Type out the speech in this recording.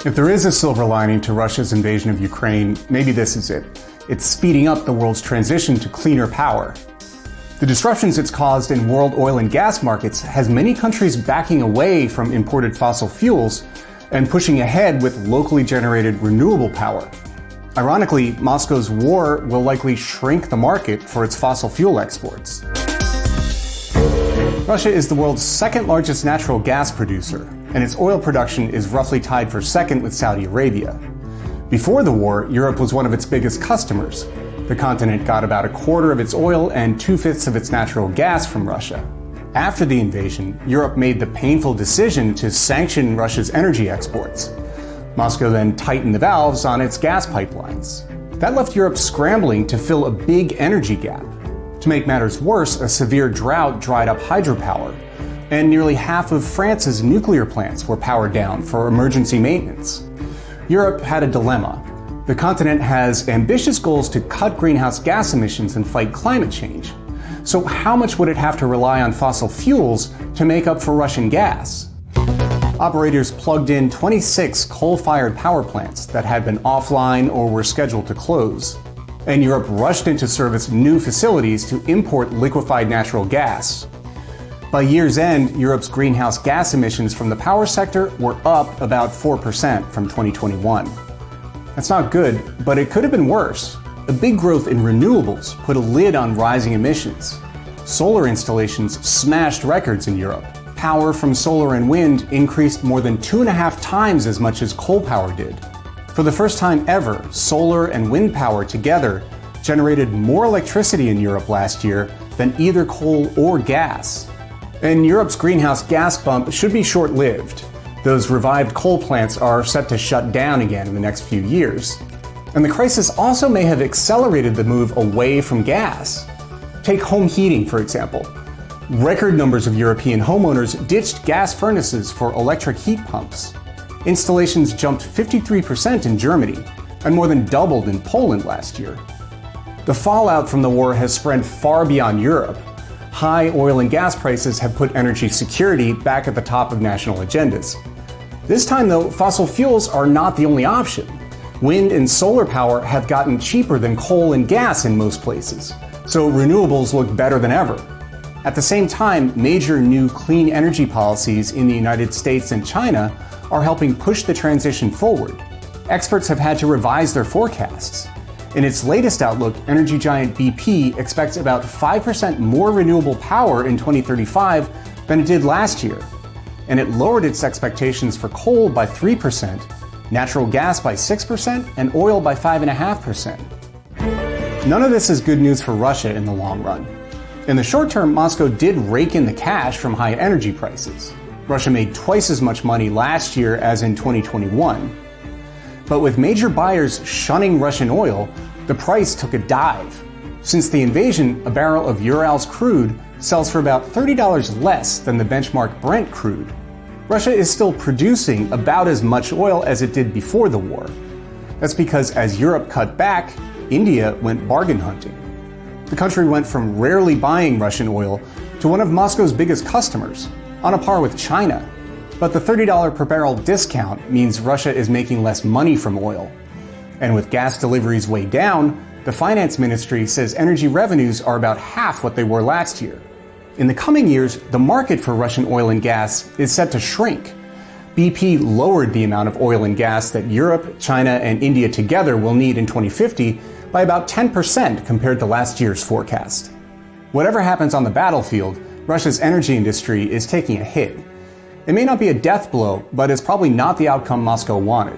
If there is a silver lining to Russia's invasion of Ukraine, maybe this is it. It's speeding up the world's transition to cleaner power. The disruptions it's caused in world oil and gas markets has many countries backing away from imported fossil fuels and pushing ahead with locally generated renewable power. Ironically, Moscow's war will likely shrink the market for its fossil fuel exports. Russia is the world's second largest natural gas producer, and its oil production is roughly tied for second with Saudi Arabia. Before the war, Europe was one of its biggest customers. The continent got about a quarter of its oil and 2/5 of its natural gas from Russia. After the invasion, Europe made the painful decision to sanction Russia's energy exports. Moscow then tightened the valves on its gas pipelines. That left Europe scrambling to fill a big energy gap. To make matters worse, a severe drought dried up hydropower, and nearly half of France's nuclear plants were powered down for emergency maintenance. Europe had a dilemma. The continent has ambitious goals to cut greenhouse gas emissions and fight climate change. So how much would it have to rely on fossil fuels to make up for Russian gas? Operators plugged in 26 coal-fired power plants that had been offline or were scheduled to close. And Europe rushed into service new facilities to import liquefied natural gas. By year's end, Europe's greenhouse gas emissions from the power sector were up about 4% from 2021. That's not good, but it could have been worse. A big growth in renewables put a lid on rising emissions. Solar installations smashed records in Europe. Power from solar and wind increased more than 2.5 times as much as coal power did. For the first time ever, solar and wind power together generated more electricity in Europe last year than either coal or gas. And Europe's greenhouse gas bump should be short-lived. Those revived coal plants are set to shut down again in the next few years. And the crisis also may have accelerated the move away from gas. Take home heating, for example. Record numbers of European homeowners ditched gas furnaces for electric heat pumps. Installations jumped 53% in Germany, and more than doubled in Poland last year. The fallout from the war has spread far beyond Europe. High oil and gas prices have put energy security back at the top of national agendas. This time, though, fossil fuels are not the only option. Wind and solar power have gotten cheaper than coal and gas in most places, so renewables look better than ever. At the same time, major new clean energy policies in the United States and China are helping push the transition forward. Experts have had to revise their forecasts. In its latest outlook, energy giant BP expects about 5% more renewable power in 2035 than it did last year. And it lowered its expectations for coal by 3%, natural gas by 6%, and oil by 5.5%. None of this is good news for Russia in the long run. In the short term, Moscow did rake in the cash from high energy prices. Russia made twice as much money last year as in 2021. But with major buyers shunning Russian oil, the price took a dive. Since the invasion, a barrel of Urals crude sells for about $30 less than the benchmark Brent crude. Russia is still producing about as much oil as it did before the war. That's because as Europe cut back, India went bargain hunting. The country went from rarely buying Russian oil to one of Moscow's biggest customers, on a par with China. But the $30 per barrel discount means Russia is making less money from oil. And with gas deliveries way down, the finance ministry says energy revenues are about half what they were last year. In the coming years, the market for Russian oil and gas is set to shrink. BP lowered the amount of oil and gas that Europe, China, and India together will need in 2050 by about 10% compared to last year's forecast. Whatever happens on the battlefield, Russia's energy industry is taking a hit. It may not be a death blow, but it's probably not the outcome Moscow wanted.